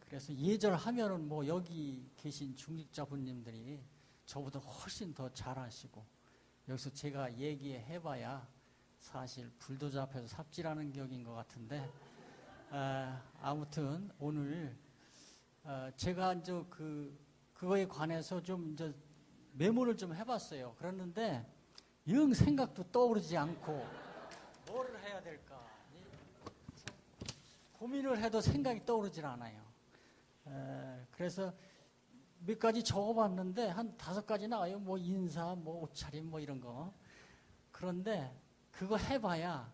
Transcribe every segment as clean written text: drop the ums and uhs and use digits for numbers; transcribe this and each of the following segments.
그래서 예절하면은 뭐 여기 계신 중직자분님들이 저보다 훨씬 더 잘하시고, 여기서 제가 얘기해봐야 사실 불도저 앞에서 삽질하는 격인 것 같은데, 아무튼 오늘 제가 이제 그거에 관해서 좀 이제 메모를 좀 해봤어요. 그랬는데 영 생각도 떠오르지 않고 뭐를 해야 될까 고민을 해도 생각이 떠오르질 않아요. 그래서 몇 가지 적어봤는데 한 5가지 나와요. 뭐 인사, 뭐 옷차림, 뭐 이런 거. 그런데 그거 해봐야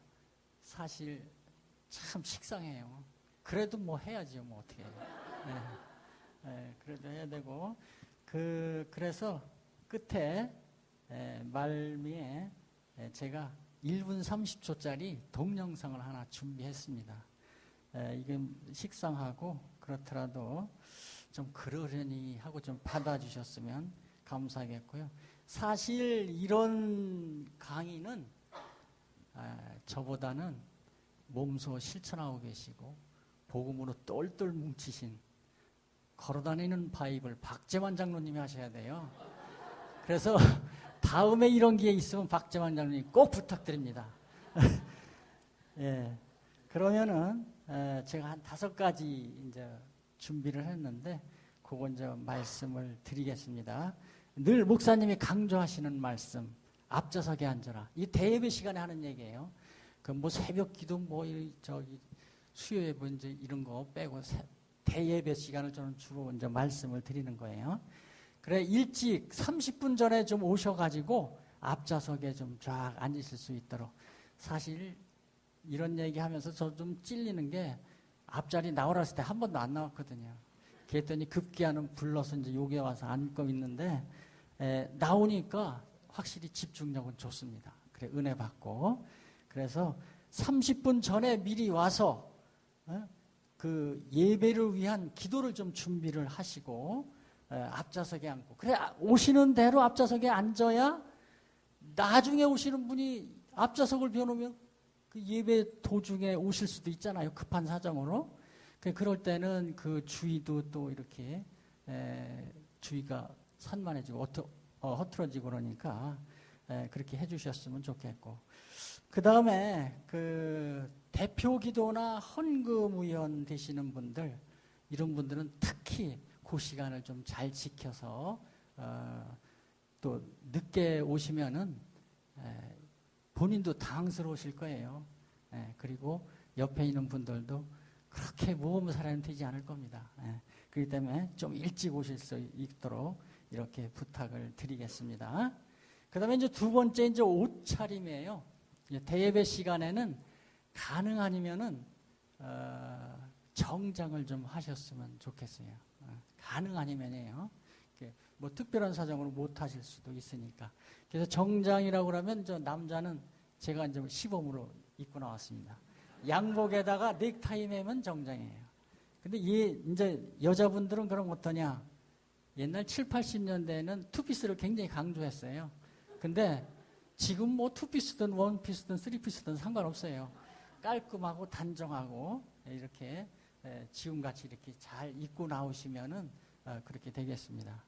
사실 참 식상해요. 그래도 뭐 해야지요. 뭐 어떻게 해요. 그래도 해야 되고, 그래서 끝에 말미에 제가 1분 30초짜리 동영상을 하나 준비했습니다. 이게 식상하고 그렇더라도 좀 그러려니 하고 좀 받아주셨으면 감사하겠고요. 사실 이런 강의는 저보다는 몸소 실천하고 계시고 복음으로 똘똘 뭉치신 걸어다니는 바이블 박재환 장로님이 하셔야 돼요. 그래서 다음에 이런 기회 있으면 박재환 장로님 꼭 부탁드립니다. 예, 그러면은 제가 한 5가지 이제 준비를 했는데 그거 이제 말씀을 드리겠습니다. 늘 목사님이 강조하시는 말씀, 앞좌석에 앉아라. 이 대예배 시간에 하는 얘기예요. 그 뭐 새벽 기도 뭐 저기 수요 예배 이제 이런 거 빼고 대예배 시간을 저는 주로 이제 말씀을 드리는 거예요. 그래 일찍 30분 전에 좀 오셔가지고 앞좌석에 좀 쫙 앉으실 수 있도록. 사실 이런 얘기하면서 저 좀 찔리는 게 앞자리 나오라 했을 때 한 번도 안 나왔거든요. 그랬더니 급기야는 불러서 이제 여기에 와서 앉고 있는데 나오니까 확실히 집중력은 좋습니다. 그래 은혜 받고. 그래서 30분 전에 미리 와서 그 예배를 위한 기도를 좀 준비를 하시고 앞좌석에 앉고. 그래 오시는 대로 앞좌석에 앉아야 나중에 오시는 분이 앞좌석을 비워놓으면 그 예배 도중에 오실 수도 있잖아요. 급한 사정으로. 그럴 때는 그 주의도 또 이렇게 주의가 산만해지고 허틀어지고 그러니까 그렇게 해주셨으면 좋겠고. 그 다음에 그 대표 기도나 헌금위원 되시는 분들, 이런 분들은 특히 그 시간을 좀 잘 지켜서 또 늦게 오시면은 본인도 당황스러우실 거예요. 그리고 옆에 있는 분들도 그렇게 모범 사람이 되지 않을 겁니다. 그렇기 때문에 좀 일찍 오실 수 있도록 이렇게 부탁을 드리겠습니다. 그 다음에 이제 2번째 이제 옷차림이에요. 대예배 시간에는 가능 아니면은 정장을 좀 하셨으면 좋겠어요. 가능 아니면이에요. 뭐 특별한 사정으로 못 하실 수도 있으니까. 그래서 정장이라고 그러면 저 남자는 제가 이제 시범으로 입고 나왔습니다. 양복에다가 넥타이 매면 정장이에요. 근데 이제 여자분들은 그럼 어떠냐? 옛날 7, 80년대에는 투피스를 굉장히 강조했어요. 근데 지금 뭐 투피스든 원피스든 쓰리피스든 상관없어요. 깔끔하고 단정하고 이렇게 지금같이 이렇게 잘 입고 나오시면은 그렇게 되겠습니다.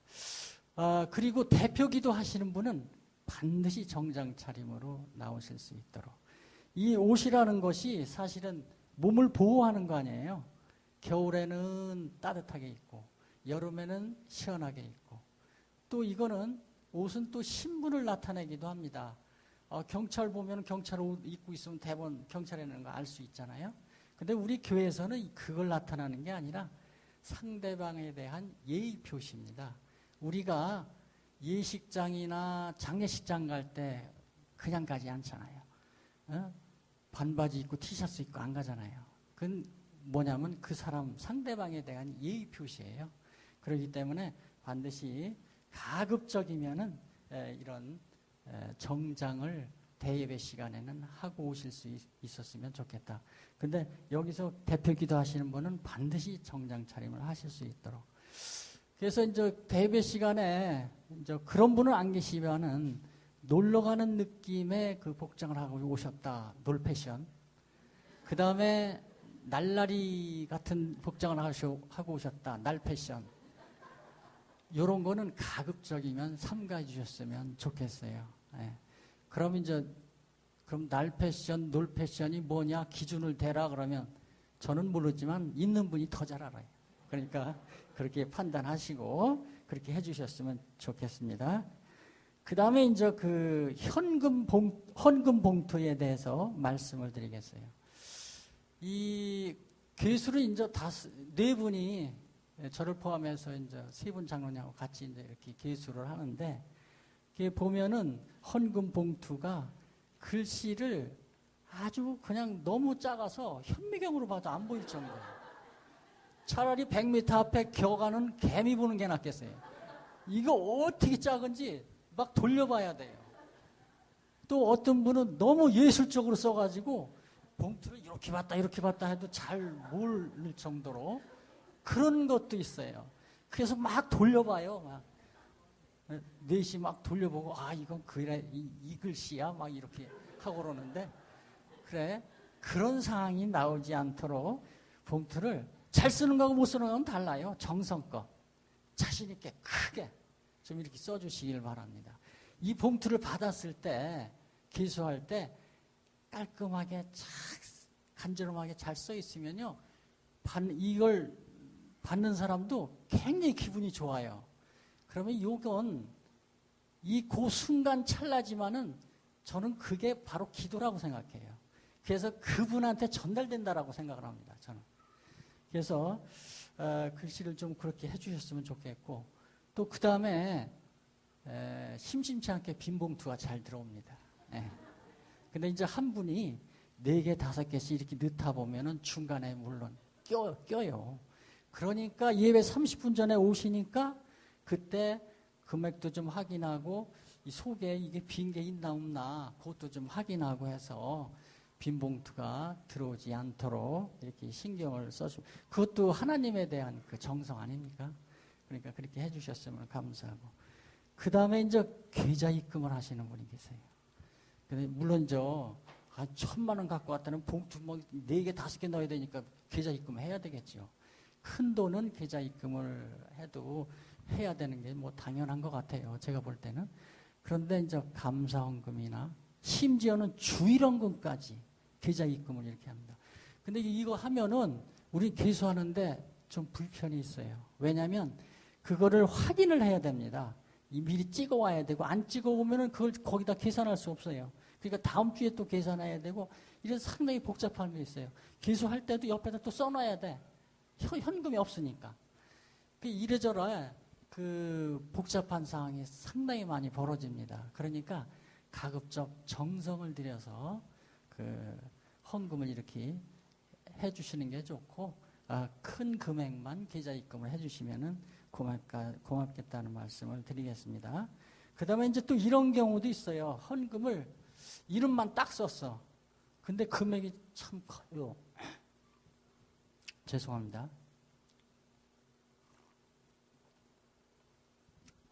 그리고 대표 기도 하시는 분은 반드시 정장 차림으로 나오실 수 있도록. 이 옷이라는 것이 사실은 몸을 보호하는 거 아니에요. 겨울에는 따뜻하게 입고 여름에는 시원하게 입고, 또 이거는 옷은 또 신분을 나타내기도 합니다. 경찰 보면 경찰 옷 입고 있으면 대부분 경찰이라는 거 알 수 있잖아요. 근데 우리 교회에서는 그걸 나타내는 게 아니라 상대방에 대한 예의 표시입니다. 우리가 예식장이나 장례식장 갈 때 그냥 가지 않잖아요. 반바지 입고 티셔츠 입고 안 가잖아요. 그건 뭐냐면 그 사람 상대방에 대한 예의 표시예요. 그렇기 때문에 반드시 가급적이면은 이런 정장을 대예배 시간에는 하고 오실 수 있었으면 좋겠다. 근데 여기서 대표 기도하시는 분은 반드시 정장 차림을 하실 수 있도록. 그래서 이제 대예배 시간에 이제 그런 분은 안 계시면은 놀러 가는 느낌의 그 복장을 하고 오셨다. 놀 패션. 그 다음에 날라리 같은 복장을 하고 오셨다. 날 패션. 요런 거는 가급적이면 삼가해 주셨으면 좋겠어요. 예. 그럼 이제, 그럼 날 패션, 놀 패션이 뭐냐 기준을 대라 그러면 저는 모르지만 있는 분이 더 잘 알아요. 그러니까 그렇게 판단하시고 그렇게 해 주셨으면 좋겠습니다. 그 다음에 이제 그 헌금 봉투에 대해서 말씀을 드리겠어요. 이 괴수를 이제 네 분이 저를 포함해서 이제 세 분 장로님하고 같이 이제 이렇게 괴수를 하는데, 이게 보면은 헌금 봉투가 글씨를 아주 그냥 너무 작아서 현미경으로 봐도 안 보일 정도예요. 차라리 100m 앞에 겨가는 개미 보는 게 낫겠어요. 이거 어떻게 작은지 막 돌려봐야 돼요. 또 어떤 분은 너무 예술적으로 써가지고 봉투를 이렇게 봤다 해도 잘 모를 정도로 그런 것도 있어요. 그래서 막 돌려봐요. 막 넷이 막 돌려보고, 아, 이건 그래, 이 글씨야? 막 이렇게 하고 그러는데, 그래, 그런 상황이 나오지 않도록 봉투를 잘 쓰는 거하고 못 쓰는 거하고는 달라요. 정성껏 자신있게 크게 좀 이렇게 써주시길 바랍니다. 이 봉투를 받았을 때, 기수할 때 깔끔하게 간지럼하게 잘 써 있으면요, 이걸 받는 사람도 굉장히 기분이 좋아요. 그러면 이건 그 순간 찰나지만은 저는 그게 바로 기도라고 생각해요. 그래서 그분한테 전달된다라고 생각을 합니다. 저는. 그래서 글씨를 좀 그렇게 해주셨으면 좋겠고, 또 그 다음에 심심치 않게 빈 봉투가 잘 들어옵니다. 예. 근데 이제 한 분이 4개, 5개씩 이렇게 넣다 보면은 중간에 물론 껴요. 그러니까 예배 30분 전에 오시니까 그때 금액도 좀 확인하고 이 속에 이게 빈 게 있나 없나 그것도 좀 확인하고 해서 빈 봉투가 들어오지 않도록 이렇게 신경을 써주고, 그것도 하나님에 대한 그 정성 아닙니까? 그러니까 그렇게 해주셨으면 감사하고, 그 다음에 이제 계좌 입금을 하시는 분이 계세요. 근데 물론 1,000만 원 갖고 왔다는 봉투 뭐 4개, 5개 넣어야 되니까 계좌 입금 해야 되겠죠. 큰 돈은 계좌 입금을 해도 해야 되는 게 뭐 당연한 것 같아요. 제가 볼 때는. 그런데 이제 감사헌금이나 심지어는 주일헌금까지 계좌 입금을 이렇게 합니다. 근데 이거 하면은 우리 계수하는데 좀 불편이 있어요. 왜냐하면 그거를 확인을 해야 됩니다. 미리 찍어 와야 되고, 안 찍어 오면은 그걸 거기다 계산할 수 없어요. 그러니까 다음 주에 또 계산해야 되고, 이래서 상당히 복잡한 게 있어요. 계수할 때도 옆에다 또 써놔야 돼. 현금이 없으니까. 이래저래 그 복잡한 상황이 상당히 많이 벌어집니다. 그러니까 가급적 정성을 들여서 그 헌금을 이렇게 해주시는 게 좋고, 큰 금액만 계좌 입금을 해주시면은 고맙겠다는 말씀을 드리겠습니다. 그 다음에 이제 또 이런 경우도 있어요. 헌금을 이름만 딱 썼어. 근데 금액이 참 커요. 죄송합니다.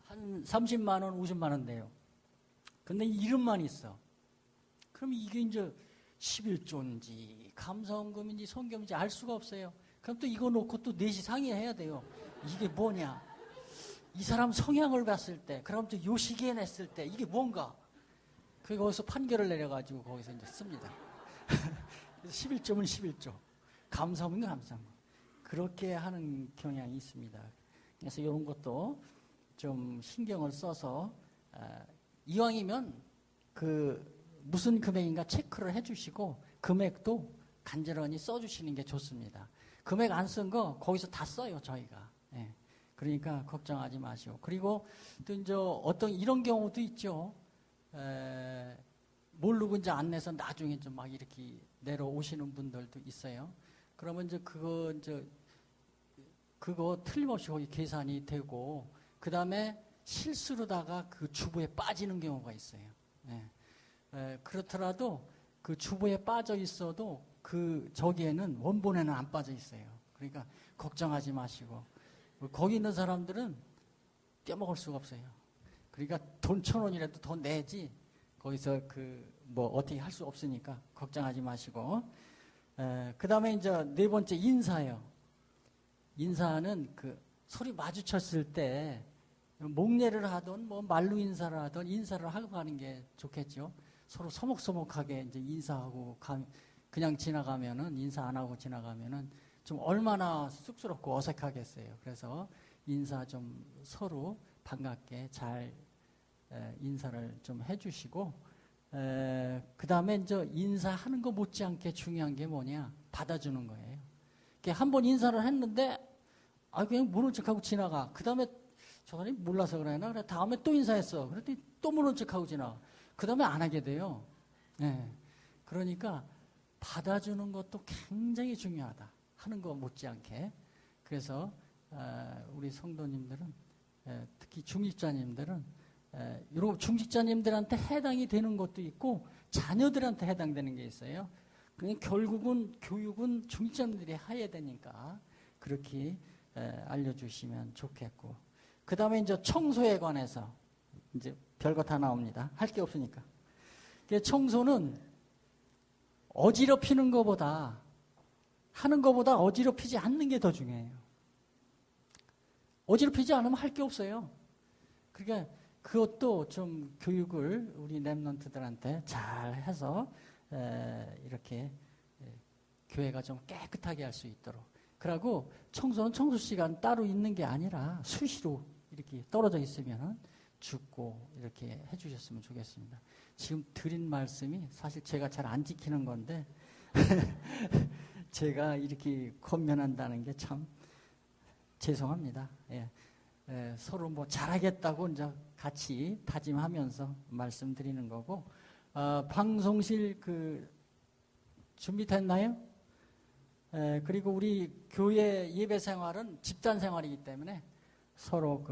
한 30만 원, 50만 원 돼요. 근데 이름만 있어. 그럼 이게 이제 11조인지 감사헌금인지 성금인지 알 수가 없어요. 그럼 또 이거 놓고 또 넷이 상의해야 돼요. 이게 뭐냐? 이 사람 성향을 봤을 때, 그럼 또 요 시기에 냈을 때 이게 뭔가? 거기서 판결을 내려가지고 거기서 이제 씁니다. 11조면 11조. 감사헌금은 감사헌금. 그렇게 하는 경향이 있습니다. 그래서 이런 것도 좀 신경을 써서 이왕이면 무슨 금액인가 체크를 해주시고 금액도 간절히 써주시는 게 좋습니다. 금액 안 쓴 거 거기서 다 써요, 저희가. 예. 그러니까 걱정하지 마시고. 그리고 또 이제 어떤 이런 경우도 있죠. 모르고 이제 안 내서 나중에 좀 막 이렇게 내려오시는 분들도 있어요. 그러면 이제 그거 틀림없이 거기 계산이 되고, 그 다음에 실수로다가 그 주보에 빠지는 경우가 있어요. 그렇더라도 그 주보에 빠져 있어도 저기에는 원본에는 안 빠져 있어요. 그러니까 걱정하지 마시고, 거기 있는 사람들은 떼먹을 수가 없어요. 그러니까 돈 1,000원이라도 더 내지 거기서 어떻게 할 수 없으니까 걱정하지 마시고, 그 다음에 이제 네 번째 인사요. 인사는 그 소리 마주쳤을 때 목례를 하든 뭐 말로 인사를 하든 인사를 하고 가는 게 좋겠죠. 서로 서먹서먹하게 이제 인사하고 그냥 지나가면은 인사 안 하고 지나가면은 좀 얼마나 쑥스럽고 어색하겠어요. 그래서 인사 좀 서로 반갑게 잘 인사를 좀 해주시고, 그 다음에 이제 인사하는 거 못지않게 중요한 게 뭐냐? 받아주는 거예요. 한 번 인사를 했는데, 그냥 모른 척하고 지나가. 그 다음에 저 사람이 몰라서 그러나? 그래, 다음에 또 인사했어. 그랬더니 또 모른 척하고 지나가. 그 다음에 안 하게 돼요. 네. 그러니까 받아주는 것도 굉장히 중요하다. 하는 거 못지않게. 그래서 우리 성도님들은, 특히 중직자님들은 이런 중직자님들한테 해당이 되는 것도 있고 자녀들한테 해당되는 게 있어요. 그러니까 결국은 교육은 중직자님들이 해야 되니까 그렇게 알려주시면 좋겠고, 그 다음에 이제 청소에 관해서 이제 별거 다 나옵니다. 할 게 없으니까. 청소는 어지럽히는 것보다 하는 것보다 어지럽히지 않는 게 더 중요해요. 어지럽히지 않으면 할 게 없어요. 그러니까 그것도 좀 교육을 우리 랩런트들한테 잘 해서 이렇게 교회가 좀 깨끗하게 할 수 있도록. 그리고 청소는 청소 시간 따로 있는 게 아니라 수시로 이렇게 떨어져 있으면 죽고 이렇게 해주셨으면 좋겠습니다. 지금 드린 말씀이 사실 제가 잘 안 지키는 건데 제가 이렇게 권면한다는 게 참 죄송합니다. 예. 서로 뭐 잘하겠다고 이제 같이 다짐하면서 말씀드리는 거고, 방송실 준비됐나요? 그리고 우리 교회 예배 생활은 집단 생활이기 때문에 서로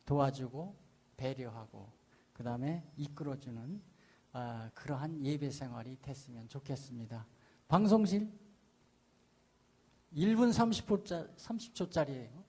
도와주고 배려하고 그 다음에 이끌어주는 그러한 예배 생활이 됐으면 좋겠습니다. 방송실 1분 30초짜리예요.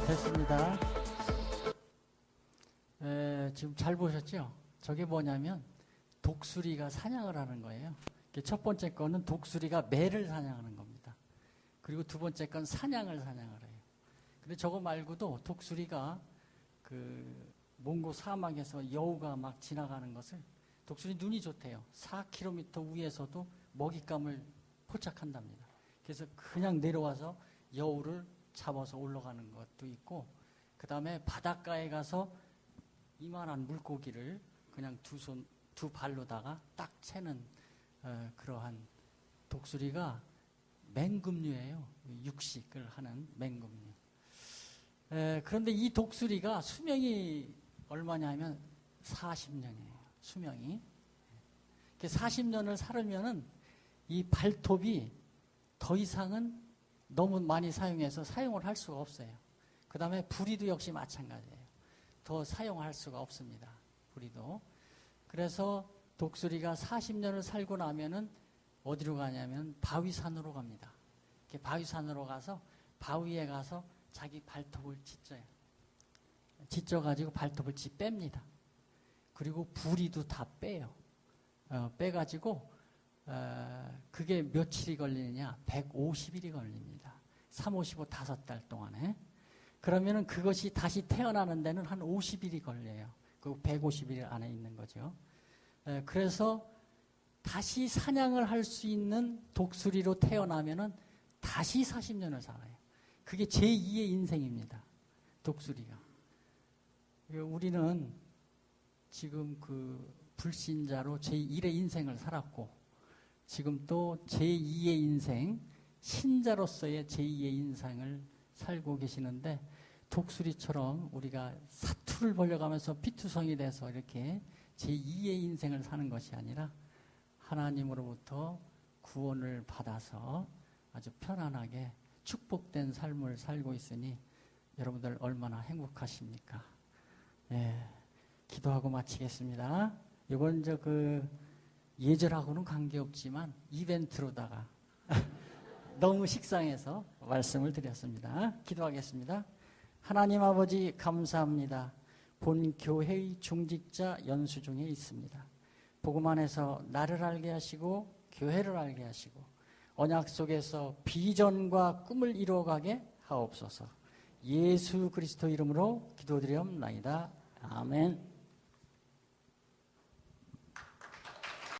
됐습니다. 지금 잘 보셨죠? 저게 뭐냐면 독수리가 사냥을 하는 거예요. 첫 번째 거는 독수리가 매를 사냥하는 겁니다. 그리고 두 번째 건 사냥을 사냥을 해요. 근데 저거 말고도 독수리가 몽고 사막에서 여우가 막 지나가는 것을, 독수리 눈이 좋대요. 4km 위에서도 먹잇감을 포착한답니다. 그래서 그냥 내려와서 여우를 잡아서 올라가는 것도 있고, 그 다음에 바닷가에 가서 이만한 물고기를 그냥 두 발로다가 딱 채는 그러한 독수리가 맹금류예요. 육식을 하는 맹금류. 그런데 이 독수리가 수명이 얼마냐 면 40년이에요. 수명이. 40년을 살으면은 이 발톱이 더 이상은 너무 많이 사용해서 사용을 할 수가 없어요. 그 다음에 부리도 역시 마찬가지예요. 더 사용할 수가 없습니다. 부리도. 그래서 독수리가 40년을 살고 나면은 어디로 가냐면 바위산으로 갑니다. 바위산으로 가서 바위에 가서 자기 발톱을 찢어요. 찢어가지고 발톱을 뺍니다. 그리고 부리도 다 빼요. 빼가지고 그게 며칠이 걸리느냐? 150일이 걸립니다. 3, 55, 5달 동안에. 그러면은 그것이 다시 태어나는 데는 한 50일이 걸려요. 그 150일 안에 있는 거죠. 그래서 다시 사냥을 할 수 있는 독수리로 태어나면은 다시 40년을 살아요. 그게 제2의 인생입니다. 독수리가. 우리는 지금 그 불신자로 제1의 인생을 살았고, 지금 또 제2의 인생, 신자로서의 제2의 인생을 살고 계시는데, 독수리처럼 우리가 사투를 벌려가면서 피투성이 돼서 이렇게 제2의 인생을 사는 것이 아니라 하나님으로부터 구원을 받아서 아주 편안하게 축복된 삶을 살고 있으니 여러분들 얼마나 행복하십니까? 예, 기도하고 마치겠습니다. 이건 예절하고는 관계없지만 이벤트로다가 너무 식상해서 말씀을 드렸습니다. 기도하겠습니다. 하나님 아버지 감사합니다. 본 교회의 중직자 연수 중에 있습니다. 복음 안에서 나를 알게 하시고 교회를 알게 하시고 언약 속에서 비전과 꿈을 이루어가게 하옵소서. 예수 그리스도 이름으로 기도드리옵나이다. 아멘.